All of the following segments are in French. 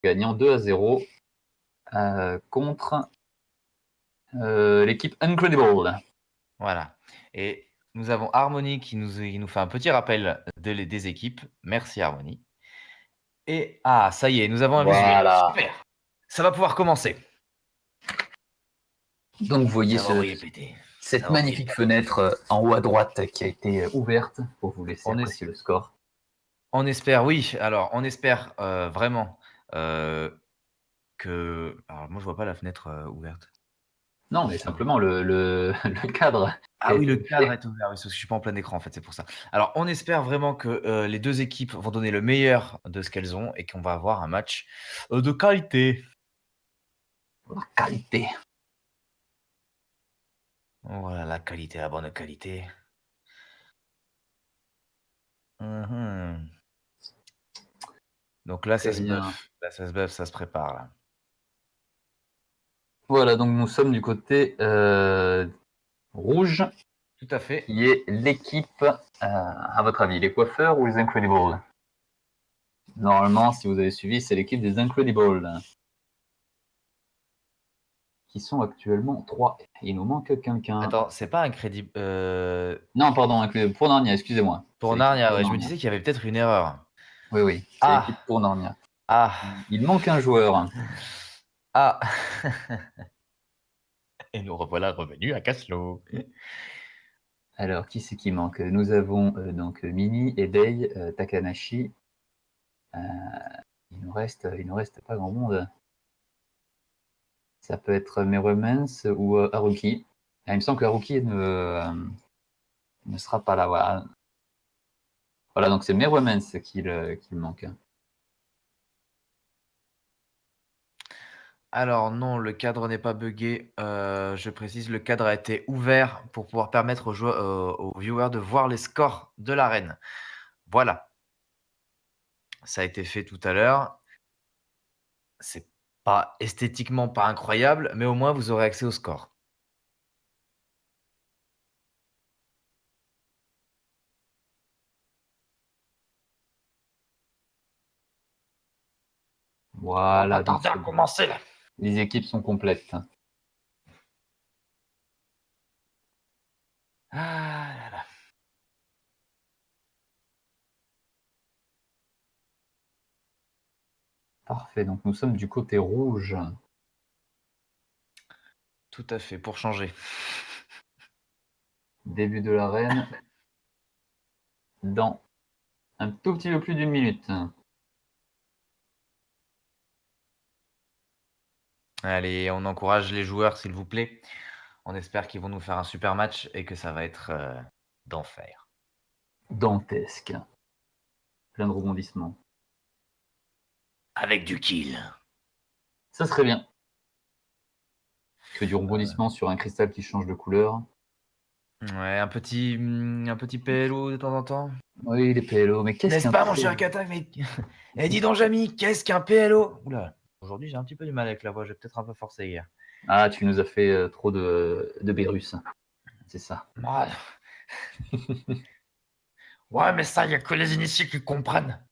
gagnant 2-0 contre l'équipe Incredible. Voilà. Et nous avons Harmony qui nous fait un petit rappel des équipes. Merci Harmony. Et ça y est, nous avons un visuel. Voilà. Super. Ça va pouvoir commencer. Donc vous voyez cette magnifique fenêtre en haut à droite qui a été ouverte pour vous laisser apprécier le score. On espère, oui. Alors, on espère vraiment que... Alors, moi, je vois pas la fenêtre ouverte. Non, mais simplement le cadre. Ah oui, le cadre est ouvert, oui, parce que je suis pas en plein écran, en fait, c'est pour ça. Alors, on espère vraiment que les deux équipes vont donner le meilleur de ce qu'elles ont et qu'on va avoir un match de qualité. La qualité. Voilà, la qualité, la bonne qualité. Donc là, ça se buffe. Là, ça se buffe, ça se prépare, là. Voilà, donc nous sommes du côté rouge. Tout à fait. Qui est l'équipe, à votre avis, les coiffeurs ou les Incredibles? Normalement, si vous avez suivi, c'est l'équipe des Incredibles. Qui sont actuellement 3. Il nous manque quelqu'un. Attends, c'est pas Incredible. Non, pardon, pour Narnia, excusez-moi. Pour Narnia, ouais, je me disais qu'il y avait peut-être une erreur. Oui, c'est l'équipe pour Narnia. Il manque un joueur. Et nous revoilà revenus à Caslo. Alors, qui c'est qui manque? Nous avons donc Mini, Ebei, Takanashi. Il nous reste pas grand monde. Ça peut être Meromance ou Haruki. Il me semble que Haruki ne sera pas là. Voilà, donc c'est Meromance qui manque. Alors non, le cadre n'est pas buggé. Je précise, le cadre a été ouvert pour pouvoir permettre aux viewers de voir les scores de l'arène. Voilà. Ça a été fait tout à l'heure. C'est pas esthétiquement pas incroyable, mais au moins vous aurez accès au score. Voilà. On va tarder à commencer là. Les équipes sont complètes. Là là. Parfait, donc nous sommes du côté rouge. Tout à fait, pour changer. Début de l'arène dans un tout petit peu plus d'une minute. Allez, on encourage les joueurs, s'il vous plaît. On espère qu'ils vont nous faire un super match et que ça va être d'enfer. Dantesque. Plein de rebondissements. Avec du kill. Ça serait bien. Que du rebondissement sur un cristal qui change de couleur. Ouais, un petit PLO de temps en temps. Oui, les PLO, mais qu'est-ce N'est-ce qu'un pas, mon PLO? cher Kata, mais... Eh, dis donc, Jamy, qu'est-ce qu'un PLO? Oula, aujourd'hui, j'ai un petit peu du mal avec la voix, j'ai peut-être un peu forcé hier. Ah, tu nous as fait trop de Bérus. C'est ça. Ouais, mais ça, il n'y a que les initiés qui comprennent.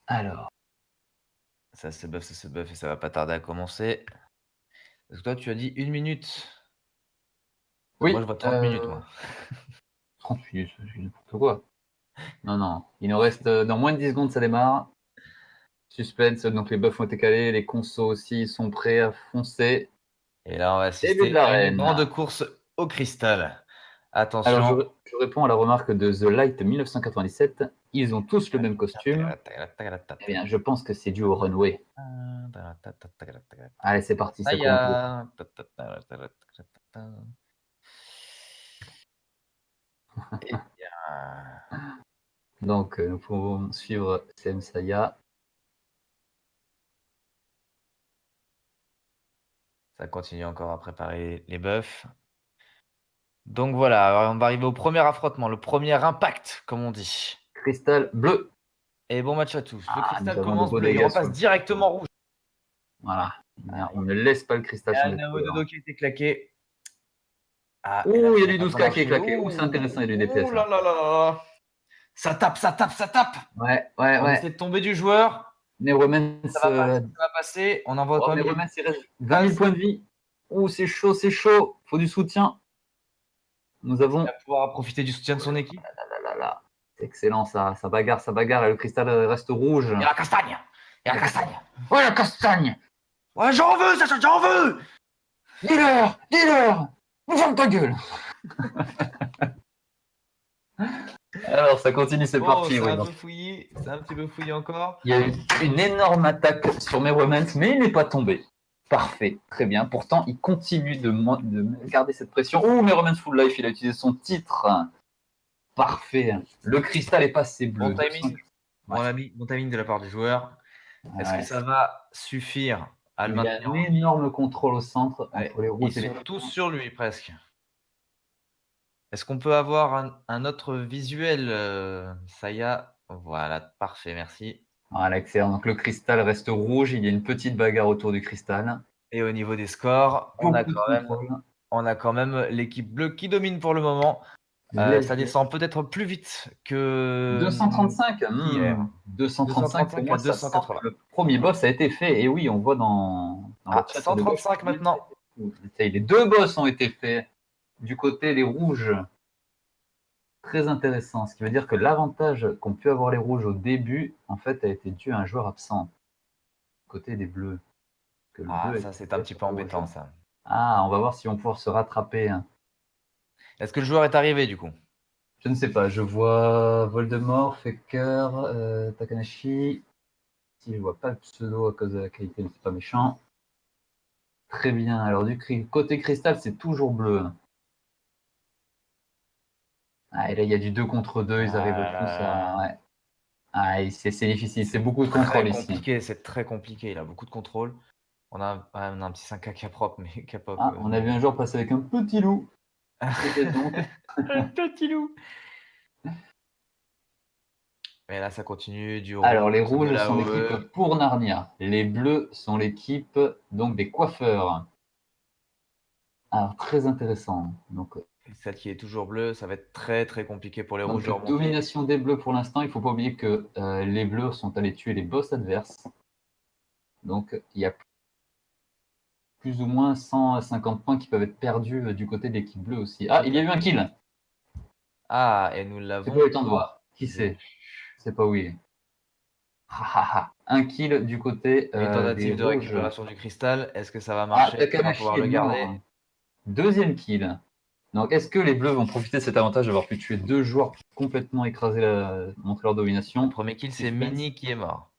Alors. Ça se buff et ça va pas tarder à commencer. Parce que toi, tu as dit 1 minute. Oui. Moi, je vois 30 minutes, moi. 30 minutes, c'est n'importe quoi. Non. Il nous reste dans moins de 10 secondes, ça démarre. Suspense, donc les buffs ont été calés, les consos aussi sont prêts à foncer. Et là, on va assister à une grande course au cristal. Attention. Alors, je réponds à la remarque de The Light 1997. Ils ont tous le même costume. Eh bien, je pense que c'est dû au runway. Allez, c'est parti, ça compte. Donc, nous pouvons suivre CM Saya. Ça continue encore à préparer les buffs. Donc voilà, on va arriver au premier affrontement, le premier impact, comme on dit. Cristal bleu. Et bon match à tous. Le cristal nous avons commence de bleu, il dégâts repasse directement rouge. Voilà. On ne laisse pas le cristal changer de couleur. Dodo qui a été claqué. Il y a du 12K qui est claqué. C'est intéressant, il y a du DPS. Là là là. Ça tape, ça tape, ça tape. Ouais. On essaie de tomber du joueur. Neromance, Ça va passer. On envoie quand même. Neromance, il reste 20 000 points de vie. Oh, c'est chaud, c'est chaud. Faut du soutien. Nous Il avons. va pouvoir profiter du soutien de son équipe. Là. C'est excellent, ça bagarre. Et le cristal reste rouge. Il y a la castagne. Ouais, la castagne. Ouais, j'en veux, ça, j'en veux. Dis-leur. Ferme ta gueule. Alors, ça continue, c'est parti. C'est Oui, un donc. peu fouillis. C'est un petit peu fouillis encore. Il y a eu une énorme attaque sur Meromance, mais il n'est pas tombé. Parfait, très bien. Pourtant, il continue de garder cette pression. Oh, Meromance Full Life, il a utilisé son titre. Parfait. Le cristal est passé bleu. Bon timing. Bon timing de la part du joueur. Est-ce que ça va suffire à le maintenir? Il y a un énorme contrôle au centre entre les routes Ils sont tous sur lui presque. Est-ce qu'on peut avoir un autre visuel, Saya? Voilà, parfait, merci. Voilà, excellent. Donc le cristal reste rouge. Il y a une petite bagarre autour du cristal. Et au niveau des scores, on a quand même l'équipe bleue qui domine pour le moment. Ça descend peut-être plus vite que 235 hier. 235 pour moi, 280. le premier boss a été fait. Et oui, on voit dans le chat 135 maintenant. Les 2 boss ont été faits du côté des rouges. Très intéressant. Ce qui veut dire que l'avantage qu'ont pu avoir les rouges au début, en fait, a été dû à un joueur absent. Côté des bleus. Ça c'est un petit peu embêtant ça. On va voir si on va pouvoir se rattraper. Est-ce que le joueur est arrivé du coup? Je ne sais pas, je vois Voldemort, Faker, Takanashi. Si je vois pas le pseudo à cause de la qualité, mais c'est pas méchant. Très bien, alors côté cristal, c'est toujours bleu. Et là, il y a du 2 contre 2, ils arrivent tous à... Ouais. C'est difficile, c'est beaucoup de contrôle ici. C'est très compliqué, il a beaucoup de contrôle. On a un petit 5K qui est propre, mais qui a pas. On a vu un joueur passer avec un petit loup. Un petit loup. Et là, ça continue du rouge. Alors, les rouges sont l'équipe pour Narnia. Les bleus sont l'équipe donc des coiffeurs. Alors, très intéressant. Donc, celle qui est toujours bleue, ça va être très très compliqué pour les rouges de remonter. Domination des bleus pour l'instant. Il ne faut pas oublier que les bleus sont allés tuer les boss adverses. Donc, il y a plus ou moins 150 points qui peuvent être perdus du côté de l'équipe bleue aussi. Il y a eu un kill. Et nous l'avons. C'est pas le temps de voir. Qui c'est? C'est pas où il est. Un kill du côté tentative de récupération du cristal. Est-ce que ça va marcher? Est-ce qu'on va pouvoir le garder? Deuxième kill. Donc, est-ce que les bleus vont profiter de cet avantage d'avoir pu tuer 2 joueurs complètement écrasés, montrer leur domination? Le premier kill, c'est Mini qui est mort.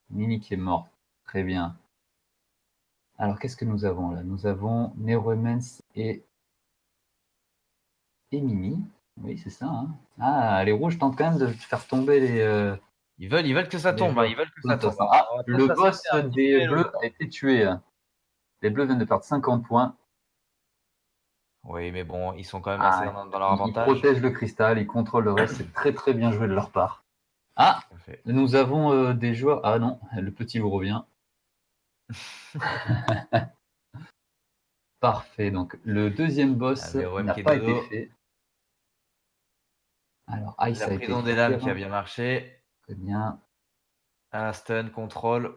Mini qui est mort. Très bien. Alors, qu'est-ce que nous avons là? Nous avons Neromance et Mini. Oui, c'est ça. Les rouges tentent quand même de faire tomber les... Ils veulent que ça tombe. Ils veulent que ça tombe. Le boss des bleus a été tué. Les bleus viennent de perdre 50 points. Oui, mais bon, ils sont quand même assez dans leur avantage. Ils protègent le cristal, ils contrôlent le reste. C'est très très bien joué de leur part. Nous avons des joueurs... non, le petit loup revient. Parfait, donc le deuxième boss n'a pas été fait. Alors, la prison des lames qui a bien marché. Très bien. Un stun, contrôle.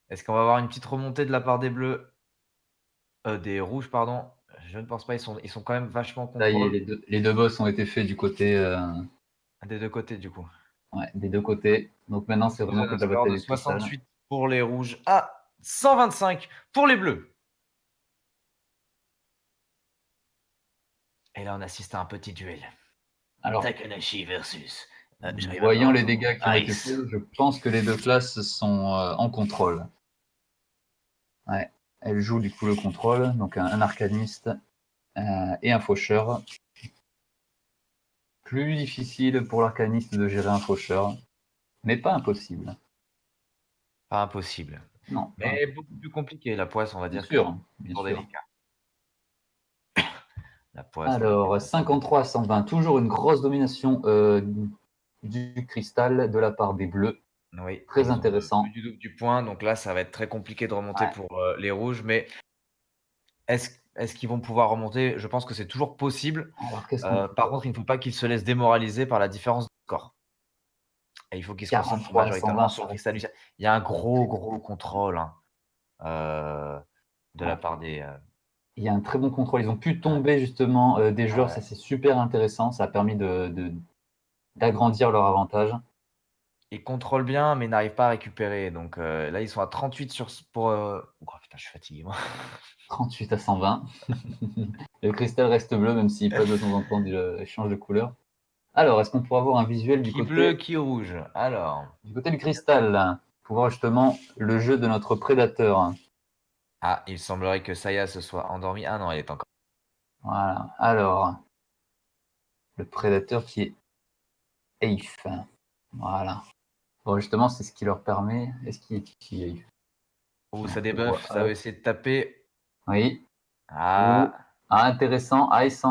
Est-ce qu'on va avoir une petite remontée de la part des bleus? Des rouges, pardon. Je ne pense pas, ils sont quand même vachement contrôle. Là, les deux boss ont été faits du côté... Des deux côtés, du coup. Ouais, des deux côtés. Donc maintenant, c'est vraiment que de la bataille des 68 pour les rouges. 125 pour les bleus. Et là, on assiste à un petit duel. Alors, Takanashi versus... voyant les dégâts qui ont été faits, je pense que les deux classes sont en contrôle. Ouais, elle joue du coup le contrôle, donc un arcaniste et un faucheur. Plus difficile pour l'arcaniste de gérer un faucheur, mais pas impossible. Pas impossible. Non. Mais beaucoup plus compliqué, la poisse, on va dire. Bien sûr. Délicat. La poisse, alors, 53 à 120, toujours une grosse domination du cristal de la part des bleus. Oui. Très intéressant. Du point, donc là, ça va être très compliqué de remonter pour les rouges, mais est-ce Est-ce qu'ils vont pouvoir remonter? Je pense que c'est toujours possible. Alors, qu'est-ce qu'on peut Par contre, il ne faut pas qu'ils se laissent démoraliser par la différence de score. Et il faut qu'ils se concentrent 43 à 120, majoritairement ça sur reste Crystal Lucia. Il y a un gros, très gros contrôle hein, de la ah, part des. il y a un très bon contrôle. Ils ont pu Ouais, tomber justement des joueurs, ouais. ça c'est super intéressant. Ça a permis d'agrandir leur avantage. Ils contrôlent bien, mais n'arrivent pas à récupérer. Donc là, ils sont à 38 pour. Oh putain, je suis fatigué, moi. 38 à 120. Le cristal reste bleu, même s'il passe de temps en temps, il change de couleur. Alors, est-ce qu'on pourra avoir un visuel Qui bleu, qui rouge? Alors. du côté du cristal, là, pour voir justement le jeu de notre prédateur? Ah, il semblerait que Saya se soit endormie. Ah non, elle est encore. Voilà. Alors, le prédateur qui est Ace. Voilà. Bon, justement, c'est ce qui leur permet. Est-ce qu'il est qui Ace? Ouh, Non, ça je vois débuff, ça veut essayer de taper. Oui. Ou Ah, intéressant, Ice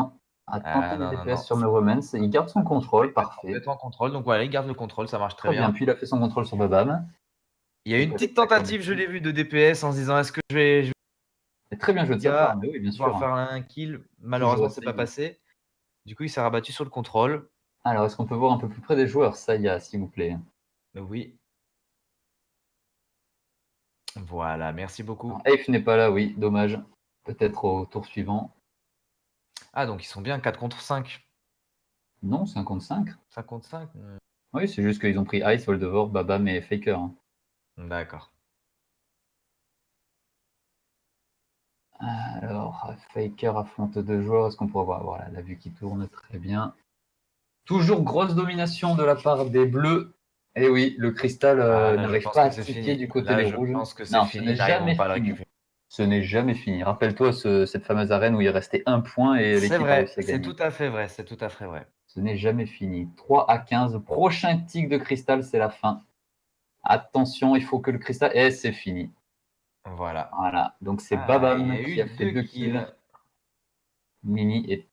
a tenté des non, non, DPS non. sur Meuremans. Il garde son contrôle, parfait. Complètement contrôle. Donc voilà, il garde le contrôle, ça marche très Très bien. bien. Puis il a fait son contrôle sur Babam. Il y a une petite tentative, je l'ai vu, de DPS en se disant est-ce que je vais C'est très bien joué de sa part, mais oui, bien pouvoir sûr. faire un kill. Toujours Malheureusement, c'est pas essayer. passé. Du coup, il s'est rabattu sur le contrôle. Alors, est-ce qu'on peut voir un peu plus près des joueurs, Saya, s'il vous plaît? Oui. Voilà, merci beaucoup. Ace n'est pas là, oui, dommage. Peut-être au tour suivant. Ah, donc ils sont bien 4 contre 5. Non, 5 contre 5. 5 contre 5. Oui, c'est juste qu'ils ont pris Ice, Voldevort, Babam et Faker. D'accord. Alors, Faker affronte deux joueurs. Est-ce qu'on pourra voir? Voilà, la vue qui tourne très bien. Toujours grosse domination de la part des bleus. Et oui, le cristal Là, je n'arrive pense pas que à c'est tiquer fini. du côté Là, des je rouges. pense que c'est Non, ce fini. n'est Ils n'arriveront jamais pas à le fini. récupérer. Ce n'est jamais fini. Rappelle-toi cette fameuse arène où il restait un point et C'est l'équipe a vrai, réussi à c'est gagner. tout à fait vrai, c'est tout à fait vrai. Ce n'est jamais fini. 3 à 15. Prochain tic de cristal, c'est la fin. Attention, il faut que le cristal. Et c'est fini. Voilà. Voilà. Donc c'est Ah, il y Babam a qui eu a fait 2 2 kills. kills. Mini est